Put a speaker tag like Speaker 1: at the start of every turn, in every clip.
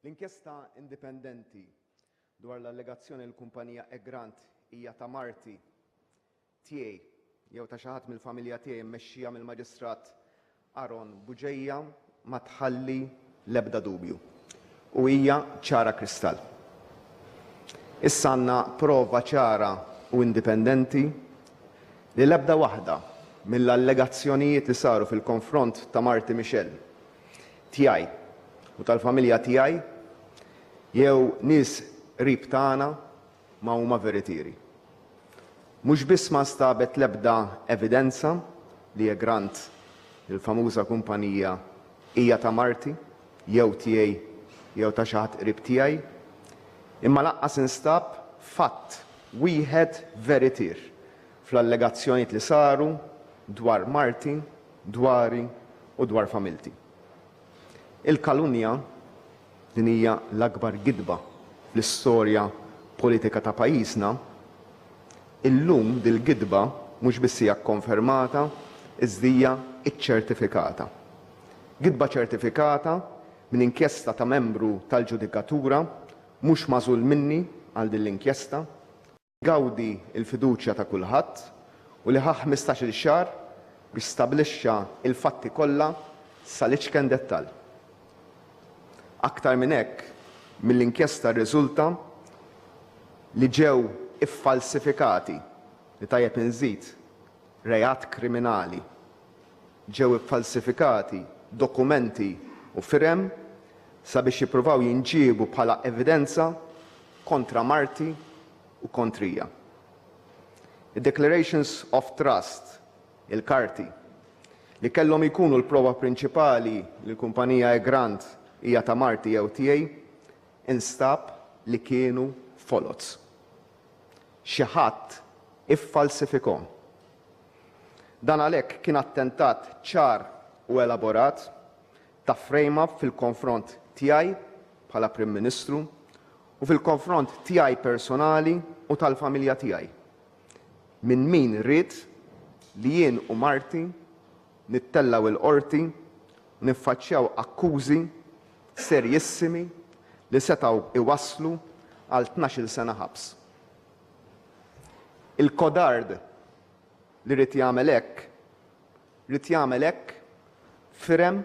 Speaker 1: L-inkjesta indipendenti dwar l-allegazzjoni l-kumpanija Egrant hija ta' Marti tiegħi jew ta' xi ħadd mill-familja tiegħi mmexxija mill-Maġistrat Aron Buġejja ma tħalli l-ebda dubju u hija ċara kristall. Issa għandna prova ċara u indipendenti li l-ebda waħda mill-allegazzjonijiet li saru fil-konfront ta' Marti Michel tiegħi u tal-familja tiegħi jew nies qrib tagħna ma huma veritieri. Mhux biss ma stabet l-ebda evidenza li Egrant, il-famuża kumpanija, hija ta' Marti jew tiegħi jew ta' xi ħadd qrib tiegħi, imma laqqas instab fatt wieħed veritier fl-allegazzjonijiet li saru dwar Marti, dwari u dwar familti. Il-kalunja din hija l-akbar gidba fl-istorja politika ta' pajjiżna, illum dil-gidba mhux biss hija kkonfermata, iżda hija ċċertifikata. Gidba ċertifikata minn inkjesta ta' membru tal-ġudikatura mhux magħżul minni għal din l-inkjesta, gawdi l-fiduċja ta' kulħadd u li ħa 15-il xahar biex stabbilixxa l-fatti kollha sal-iċken dettall. Aktar minn hekk, mill-inkjesta rriżulta li ġew iffalsifikati li tajjeb inżid reat kriminali, ġew iffalsifikati dokumenti u firem sabiex jippruvaw jinġiebu bħala evidenza kontra Marti u kontrija. Id-Declarations of Trust, il-karti, li kellhom ikunu l-prova prinċipali li l-kumpanija Egrant hija ta' Marti jew tiegħi, instab li kienu folots. Xi ħadd iffalsifikhom. Dan għalhekk kien attentat ċar u elaborat ta' frame-up fil-konfront tiegħi bħala Prim Ministru u fil-konfront tiegħi personali u tal-familja tiegħi. Minn min rrid li jien u Marti nittellaw il-qorti u niffaċċjaw akkużi serjissimi li setgħu iwasslu għal 12 sena ħabs. Il-kodard li rrid jagħmel hekk firem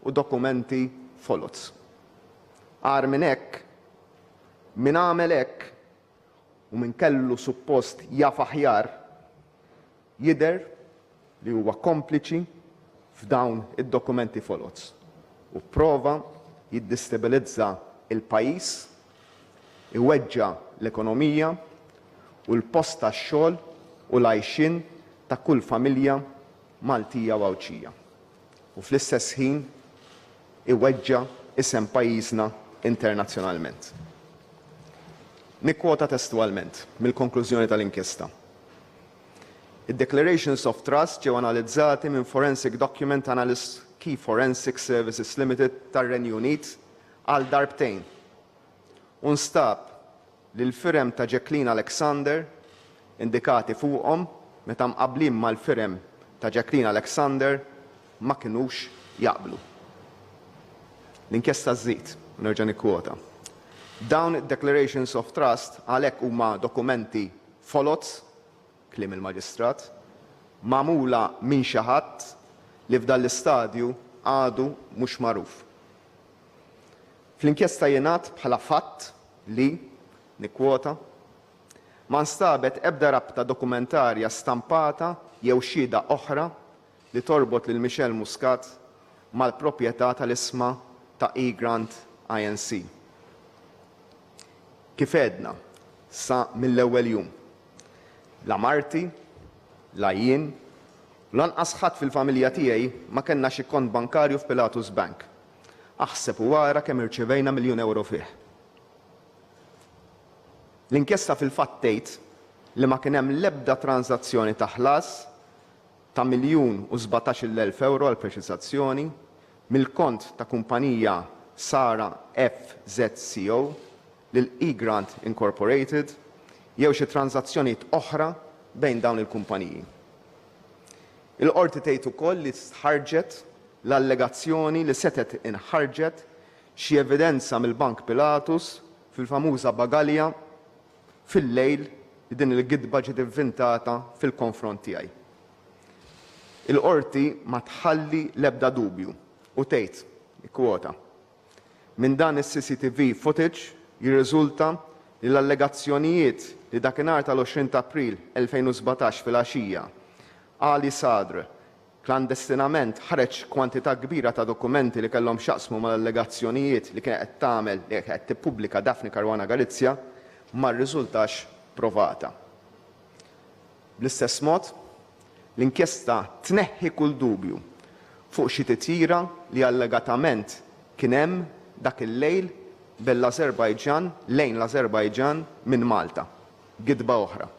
Speaker 1: u dokumenti folots. Għar minn hekk, min għamel hekk u min kellu suppost jaf aħjar jidher li huwa kompliċi f'dawn id-dokumenti folots u prova jiddistabilizza il-pajjiż, iweġġa l-ekonomija u l-post tax-xogħol u l-għajxien ta' kull familja Maltija u Awċija. U fl-istess ħin iweġġa isem pajjiżna internazzjonalment. Nikkwota testwalment mill-konklużjoni tal-inkjesta. Id-Declarations of Trust ġew analizzati minn Forensic Document Analyst Key Forensic Services Limited tar-Renju Unit għal darbtejn. U nstab li l-firem ta' Jacqueline Alexander indikati fuqhom meta mqabblin mal-firem ta' Jacqueline Alexander ma kinux jaqblu. L-inkjesta żżid, nerġa' nikkwota. Dawn id-Declarations of Trust għalhekk huma dokumenti folots, kliem il-Maġistrat, magħmula minn xi ħadd li f'dan l-istadju għadu mhux magħruf. Fl-inkjesta jingħad bħala fatt li, nikkwota, ma nstabet ebda rabta dokumentarja stampata jew xhieda oħra li torbot lil Michel Muscat mal-proprjetà tal-isma ta' Egrant Inc. Kif għedna sa mill-ewwel jum, la Marti, la jien, lanqas ħadd fil-familja tiegħi ma kellna xi kont bankarju f'Pilatus Bank. Aħseb u wara kemm irċevejna €1,000,000 fih. L-inkjesta fil-fatt tgħid li ma kien hemm l-ebda transazzjoni ta' ħlas ta' €1,017,000 għal preċiżazzjoni mill-kont ta' kumpanija Sara FZCO lil Egrant Incorporated jew xi transazzjonijiet oħra bejn dawn il-kumpaniji. Il-qorti tgħid ukoll li ħarġet l-allegazzjoni li setet inħarġet xi evidenza mill-Bank Pilatus fil-famuża bagalja fil-lejl li din il-gidba ġiet inventata fil-konfront tiegħi. Il-qorti ma tħalli l-ebda dubju u tgħid, ikkwota, minn dan is-CCTV footage jirriżulta li l-allegazzjonijiet li dakinhar tal-20 ta' April 2017 fil-għaxija Ali Sadr klandestinament ħareġ kwantità kbira ta' dokumenti li kellhom x'jaqsmu mal-allegazzjonijiet li kien qed tagħmel li qed tippubblika Daphne Caruana Galizia ma rriżultax provata. Bl-istess mod, l-inkjesta tneħħi kull dubju fuq xi titjira li allegatament kien hemm dak il-lejl bell-Azerbajġan lejn l-Azerbajġan minn Malta, gidba oħra.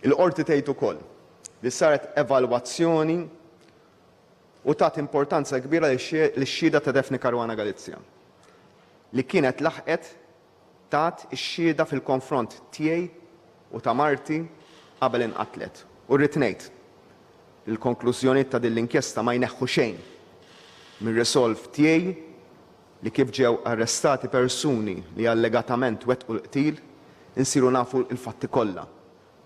Speaker 1: Il-qorti tgħid ukoll li saret evalwazzjoni u tat importanza kbira lix-xhieda ta' Daphne Caruana Galizia li kienet laħqet tat ix-xhieda fil-konfront tiegħi u ta' Marti qabel inqatlet. U rrid ngħid il-konklużjoni ta' din l-inkjesta ma jneħħu xejn mir-resolv tiegħi li kif ġew arrestati persuni li allegatament wettqu l-qtil insiru nafu l-fatti kollha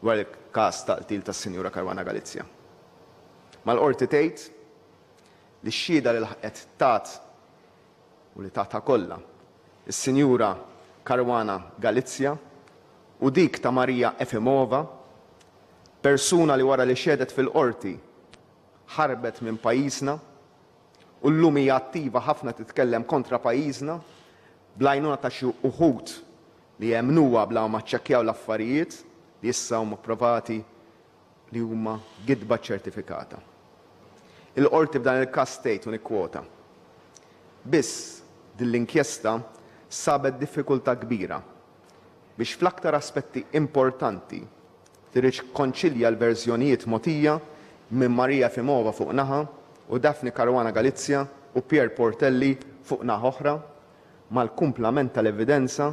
Speaker 1: dwar il-każ ta' qtil tas-Sinjura Caruana Galizia. Mal-qorti tgħid li x-xhieda li laħqet tat u li tatha kollha is-Sinjura Caruana Galizia u dik ta' Marija Efimova, persuna li wara li xedet fil-qorti ħarbet minn pajjiżna u llum hija attiva ħafna titkellem kontra pajjiżna bl-għajnuna ta' xi uħud li jemmnuha bla ma ċċekkjaw l-affarijiet li issa huma provati li huma gidba ċertifikata. Il-qorti b'dan il-każ tgħid u nikkwota. Biss din l-inkjesta sabet diffikultà kbira biex fl-aktar aspetti importanti tirrikonċilja l-verżjonijiet mogħtija minn Marija Efimova fuq naħa u Daphne Caruana Galizia u Pier Portelli fuq naħa oħra mal-kumplament tal-evidenza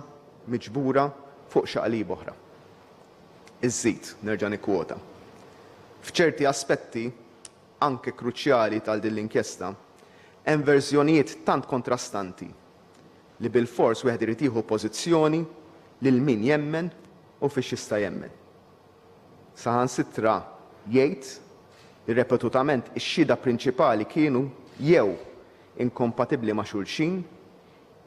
Speaker 1: miġbura fuq xaqlieb oħra. Iżżid nerġa' nikkwota. F'ċerti aspetti anke kruċjali tal din l-inkjesta hemm verżjonijiet tant kontrastanti li bil-fors wieħed irid jieħu pożizzjoni lil min jemmen u fiex jista' jemmen. Saħansitra jgħid li repetutament ix-xhieda prinċipali kienu jew inkompatibbli ma' xulxin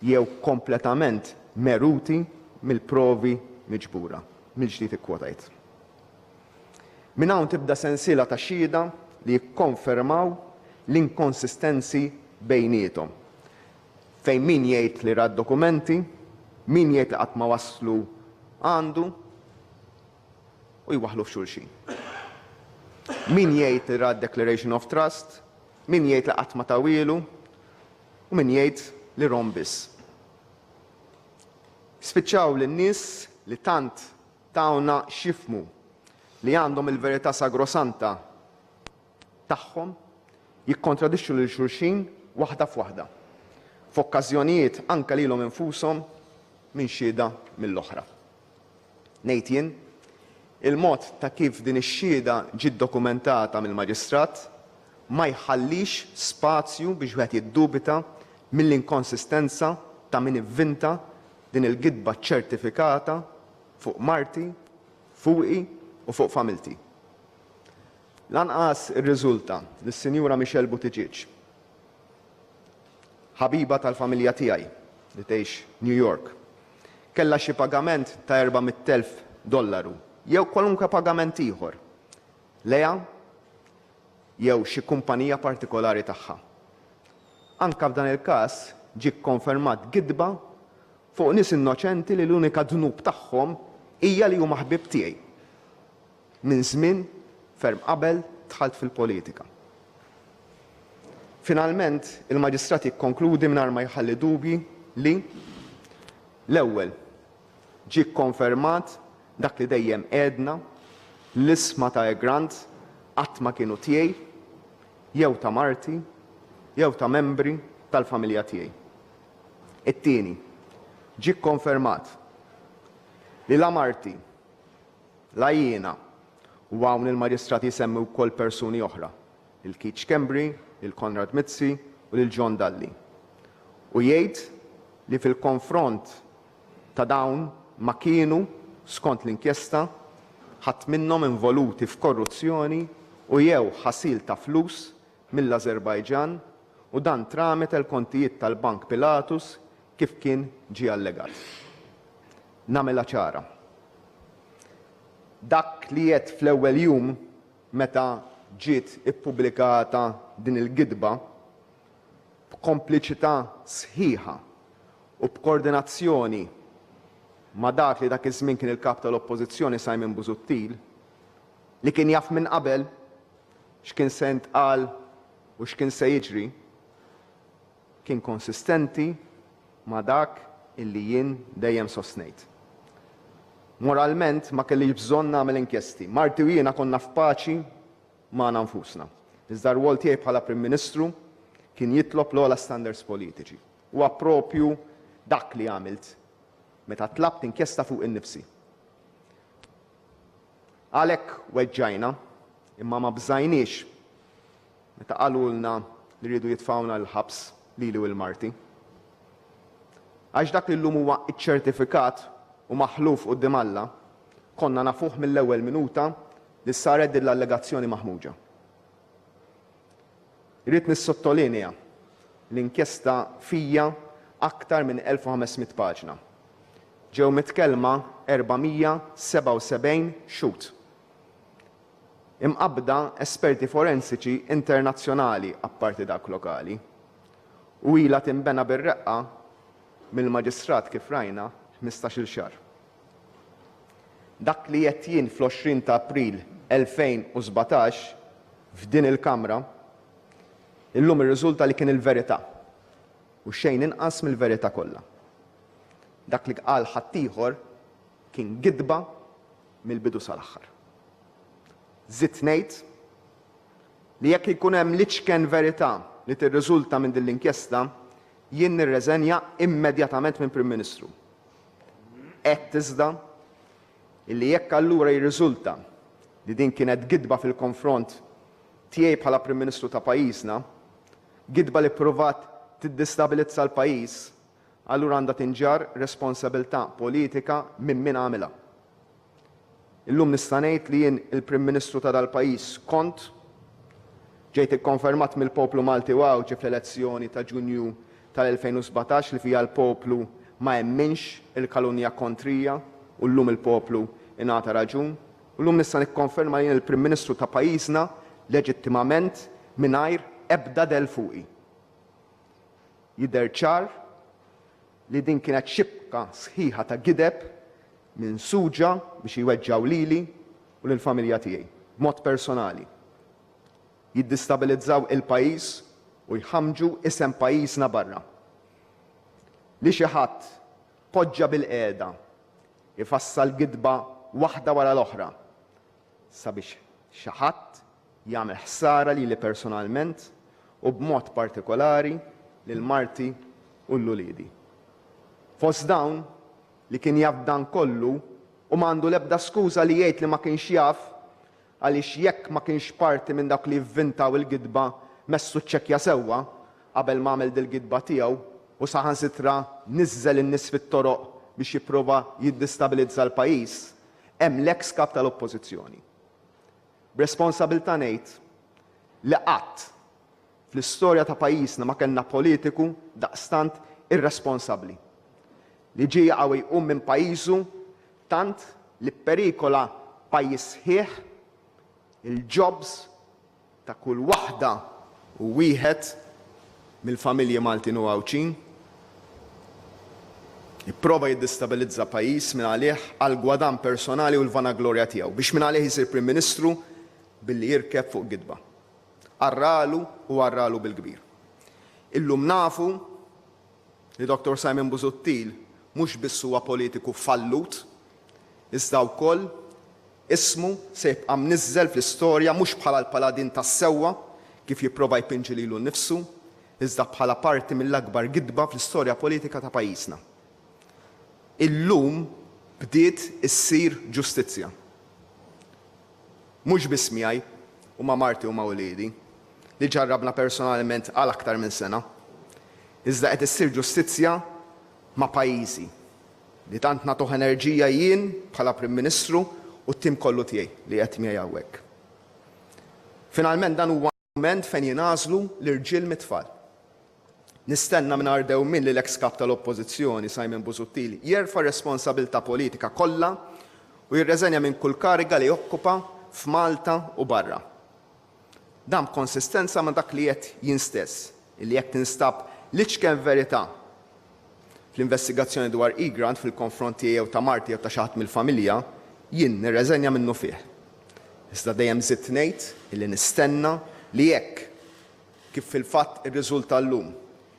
Speaker 1: jew kompletament meruti mill-provi miġbura. Mill-ġdid ikkwotajt. Minn hawn tibda sensiela ta' xhieda li jikkonfermaw l-inkonsistenzi bejniethom. Fejn min jgħid li rad dokumenti, min jgħid li qatt ma waslu għandu u jwaħlu f'xulxin. Min jgħid li rad Declaration of Trust, min jgħid li qatt ma tawilu u min jgħid li rom biss. Spiċċaw lin-nies li tant tawna xifmu li għandhom il-verità sagrosanta tagħhom jikkontradixxu lil xulxin waħda f'waħda. F'okkażjonijiet anke lilhom infushom minn xhieda mill-oħra. Ngħid jien, il-mod ta' kif din ix-xhieda ġiet dokumentata mill-Maġistrat ma jħallix spazju biex wieħed jiddubita mill-inkonsistenza ta' min ivvinta din il-gidba ċertifikata fuq Marti, fuqi u fuq familti. Lanqas irriżulta li s-Sinjura Michelle Buttigieg, ħabiba tal-familja tiegħi li tgħix New York, kellha xi pagament ta' $400,000 jew kwalunkwe pagament ieħor leha jew xi kumpanija partikolari tagħha. Anke f'dan il-każ ġie kkonfermat gidba fuq nies innoċenti li l-unika dnub tagħhom hija li huma ħbieb tiegħi minn żmien ferm qabel dħalt fil-politika. Finalment, il-Maġistrat jikkonkludi mingħajr ma jħalli dubji li l-ewwel ġie kkonfermat dak li dejjem għedna l-isma ta' Grant qatt ma kienu tiegħi jew ta' Marti jew ta' membri tal-familja tiegħi. It-tieni, ġie kkonfermat li la Marti, la jiena u hawn il-Maġistrat jisemmi wkoll persuni oħra, il-Keith Schembri, il-Konrad Mizzi u lil John Dalli. u jgħid li fil-konfront ta' dawn ma kienu skont l-inkjesta ħadd minnhom involuti f'korruzzjoni u jew ħasil ta' flus mill-Azerbajġan u dan tramet il-kontijiet tal-Bank Pilatus kif kien ġie allegat. Nagħmilha ċara. Dak li qed fl-ewwel jum meta ġiet ippubblikata din il-gidba b'kompliċità sħiħa u b'koordinazzjoni ma' dak li dak iż-żmien kien il-kap tal-Oppożizzjoni Simon Busuttil li kien jaf minn qabel x'kien se ntqal u x'kien se jiġri kien konsistenti ma' dak illi jien dejjem sostnejt. Moralment ma kellix bżonn nagħmel inkjesti. Marti u jiena konna f'paċi magħna nfusna. Iżda r-rwol tiegħi bħala Prim Ministru kien jitlob l-ogħla standards politiċi. Huwa proprju dak li għamilt meta tlabt inkjesta fuq innifsi. Għalhekk weġġajna imma ma bżajniex meta qalulna li rridu jitfawna l-ħabs lili u l-Marti. Għax dak li llum huwa iċ-ċertifikat u maħluf quddiem Alla, konna nafuh mill-ewwel minuta li saret din l-allegazzjoni maħmuġa. Irrid nissottolinja l-inkjesta fija aktar minn 1500 paġna. Ġew mitkellma 477 xhud. Imqabbda esperti forensiċi internazzjonali apparti dak lokali u ilha tinbena bir-reqqa mill-maġistrat kif rajna 15-il xahar. Dak li qed jien fl-20 ta' April 2017 f'din il-Kamra, illum ir-riżulta li kien il-verità u xejn inqas mill-verità kollha. Dak li qal ħadd ieħor kien gidba mill-bidu sal-aħħar. Żidt ngħid li jekk ikun hemm liċken verità li tirriżulta minn din l-inkjesta, jien nirreżenja immedjatament minn Prim Ministru. Qed iżda illi jekk allura jirriżulta li din kienet gidba fil-konfront tiegħi bħala Prim Ministru ta' pajjiżna, gidba li pruvat tiddistabilizza l-pajjiż, allura għandha tinġar responsabilità politika minn min għamilha. Illum nista' ngħid li jien il-Prim Ministru ta' dal-pajjiż kont ġejt ikkonfermat mill-poplu Malti Wawġi fl-elezzjoni ta' Ġunju tal-2017 li fiha l-poplu ma jemminx il-kalunja kontrija u llum il-poplu ingħata raġun. U llum nista' nikkonferma li il-Prim Ministru ta' pajjiżna leġittimament mingħajr ebda del fuqi. Jidher ċar li din kienet xibka sħiħa ta' gideb minn suġa biex jweġġaw lili u lill-familja tiegħi b'mod personali. Jiddistabilizzaw il-pajjiż u jħammġu isem pajjiżna barra. Li xi ħadd poġġa bil-qiegħda ifassal gidba waħda wara l-oħra sabiex xi ħadd jagħmel ħsara lili personalment u b'mod partikolari lil Marti u l-uliedi. Fost dawn li kien jaf dan kollu u m'għandu l-ebda skuża li jgħid li ma kienx jaf għaliex jekk ma kienx parti minn dak li jivvintaw il-gidba messu ċekkja sewwa qabel ma għamel dil-gidba tiegħu u saħansitra niżżel in-nies fit-toroq biex jipprova jiddistabilizza l-pajjiż, hemm l-eks kap tal-Oppożizzjoni. B'responsabbiltà ngħid li qatt fl-istorja ta' pajjiżna ma kellna politiku daqstant irresponsabbli li ġie jaqgħu jqum minn pajjiżu tant li perikola pajjiż sħiħ il-jobs ta' kull waħda u wieħed mill-familji Maltin u Għawċin, jipprova jiddistabilizza pajjiż minn għalih għal gwadan personali u l-vanaglorja tiegħu biex minn għalih isir Prim Ministru billi jirkeb fuq gidba. Arralu u arralu bil-kbir. Illum nafu li Dr. Simon Busuttil mhux biss huwa politiku fallut, iżda wkoll ismu se jibqa' mniżżel fl-istorja mhux bħala l-paladin tas-sewwa kif jipprova jpinġi lilu nnifsu, iżda bħala parti mill-akbar gidba fl-istorja politika ta' pajjiżna. Illum bdiet issir ġustizzja. Mhux biss miegħi u ma' Marti u ma' uliedi li ġarrabna personalment għal aktar minn sena, iżda qed issir ġustizzja ma' pajjiżi li tant nagħtuh enerġija jien bħala Prim Ministru u t-tim kollu tiegħi li qed miegħi hawnhekk. Finalment dan huwa mument fejn jingħażlu l-irġiel mit-tfal. Nistenna mingħajr dewmien li l-eks kap tal-Oppożizzjoni Simon Busuttil jerfa' responsabilità politika kollha u jirreżenja minn kull kariga li jokkupa f'Malta u barra. Dan b'konsistenza ma' dak li qed jien stess, illi jekk tinstab l-iċken verità fl-investigazzjoni dwar Grant fil-konfront tiegħu ta' Marti jew ta' xi ħadd mill-familja, jien nirreżenja minnu fih. Iżda dejjem żidt ngħid illi nistenna li jekk kif fil-fatt irriżulta llum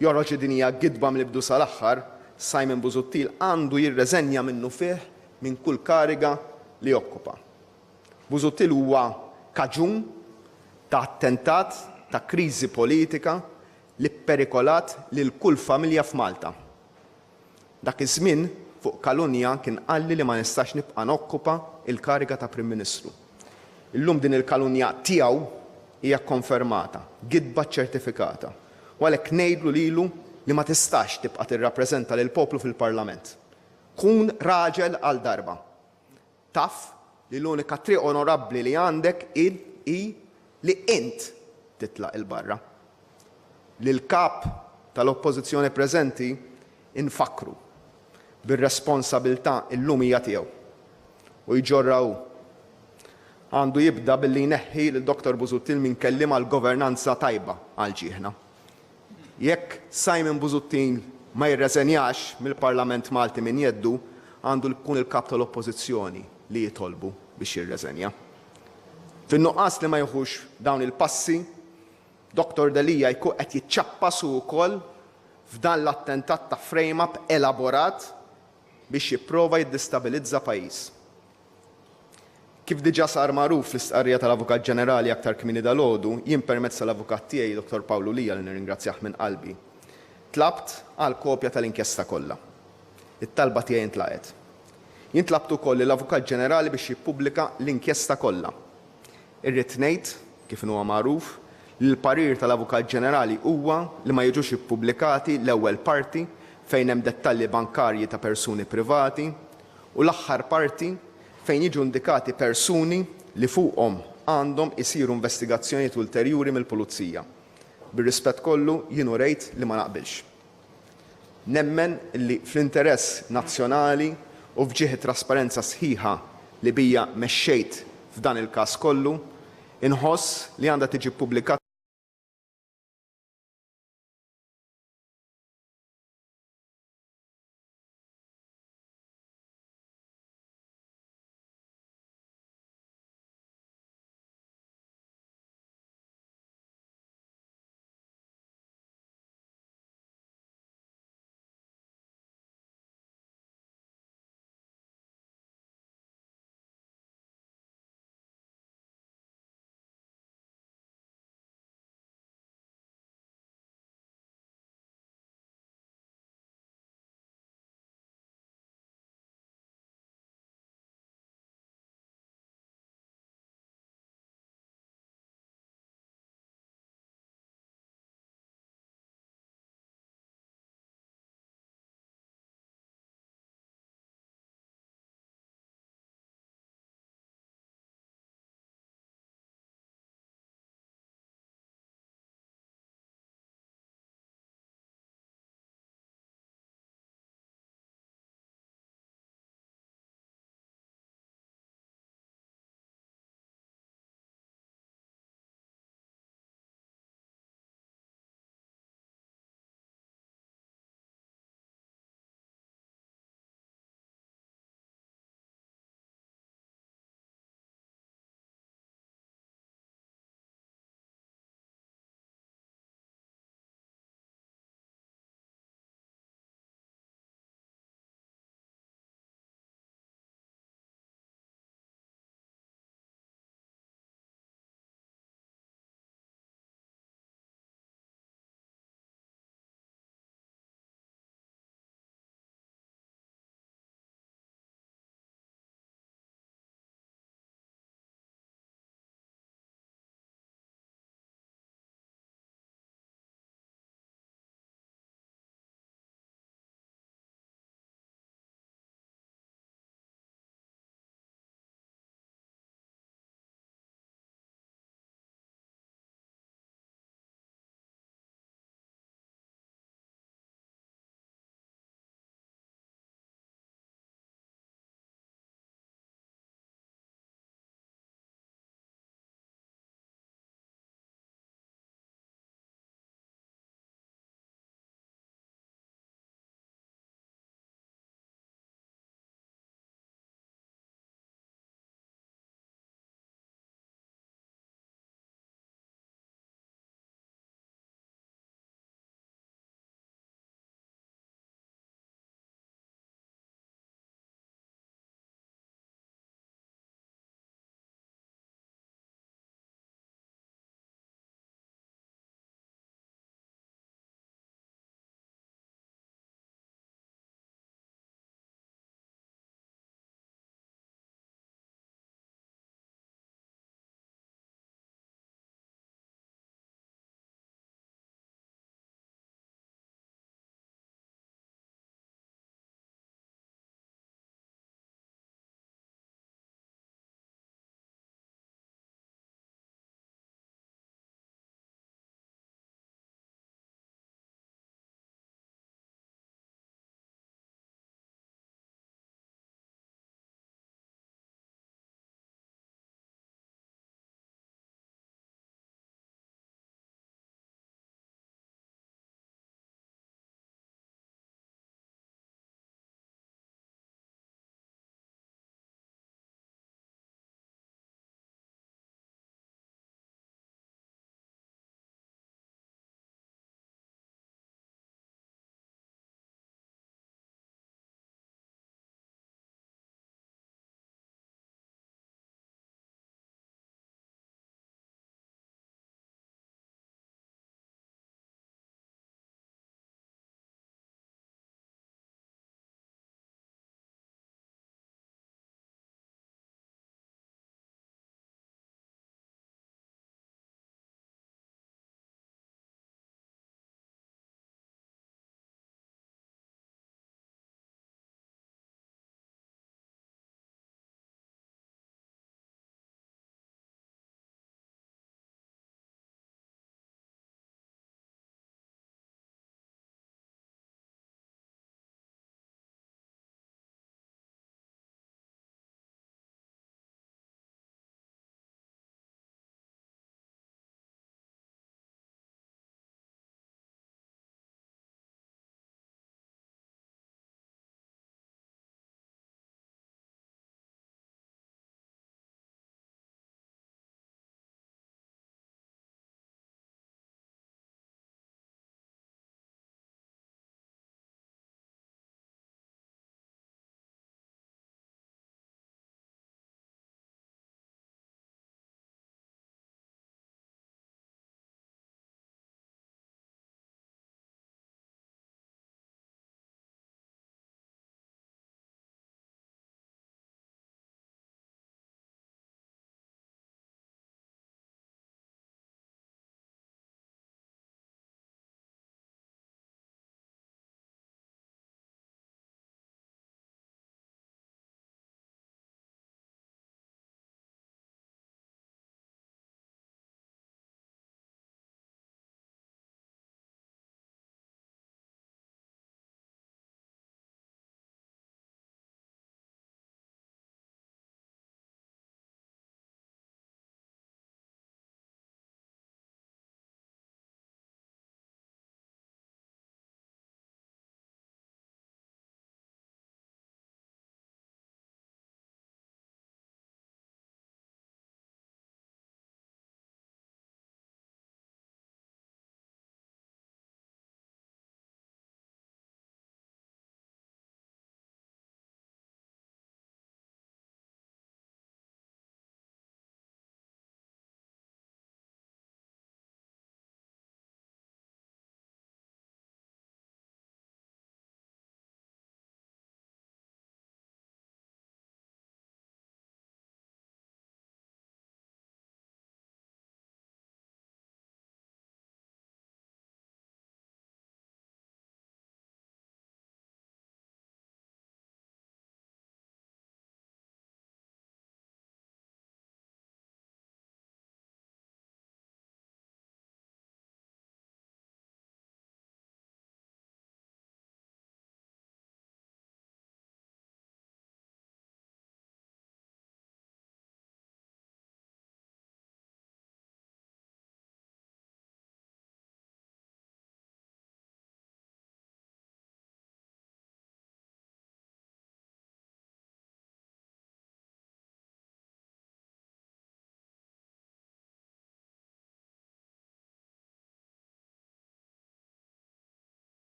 Speaker 1: joħroġ din hija gidba mill-bidu sal-aħħar, Simon Busuttil għandu jirreżenja minnu fih minn kull kariga li jokkupa. Busuttil huwa kaġun ta' attentat ta' kriżi politika li pperikolat lil kull familja f'Malta. Dak iż-żmien fuq kalunja kien qalli li ma nistax nibqa' nokkupa il-kariga ta' Prim Ministru. Illum din il-kalunja tiegħu hija konfermata, gidba ċertifikata. U għalhekk ngħidlu lilu li ma tistax tibqa' tirrappreżenta lil poplu fil-Parlament. Kun raġel għal darba. Taf li l-unika triq onorabbli li għandek hi li int titlaq il-barra. Lil-kap tal-Oppożizzjoni preżenti infakru bir-responsabilità illum hija tiegħu u jġorraw. Għandu jibda billi jneħħi l-Dr. Busuttil minn kelliem għal governanza tajba għal ġieħna. Jekk Simon Busuttil ma jirreżenjax mill-Parlament Malti minn jeddu, għandu jkun il-kap tal-Oppożizzjoni li jitolbu biex jirreżenja. Fin-nuqqas li ma jieħux dawn il-passi, Dr. D'Elia jkun qed jiċċappasu wkoll f'dan l-attentat ta' frame-up elaborat biex jipprova jiddistabilizza pajjiż. Kif diġà sar magħruf fl-istqarrija tal-Avukat Ġenerali aktar kmieni dalgħodu, jien permezz tal-Avukat tiegħi Dr. Pawlu Lija li nirringrazzjah minn qalbi, tlabt għal kopja tal-inkjesta kollha. It-talba tiegħi intlaqet. Jien tlabt ukoll l-Avukat Ġenerali biex jippubblika l-inkjesta kollha. Irrid ngħid, kif huwa magħruf, li l-parir tal-Avukat Ġenerali huwa li ma jiġux ippubblikati l-ewwel parti fejn hemm dettalji bankarji ta' persuni privati u l-aħħar parti fejn jiġu indikati persuni li fuqhom għandhom isiru investigazzjonijiet ulterjuri mill-Pulizija. Bir-rispett kollu jien urejt li ma naqbilx. Nemmen li fl-interess nazzjonali u fġieħi trasparenza sħiħa li bija mexxejt f'dan il-każ kollu, inħoss li għandha tiġi ppubblikat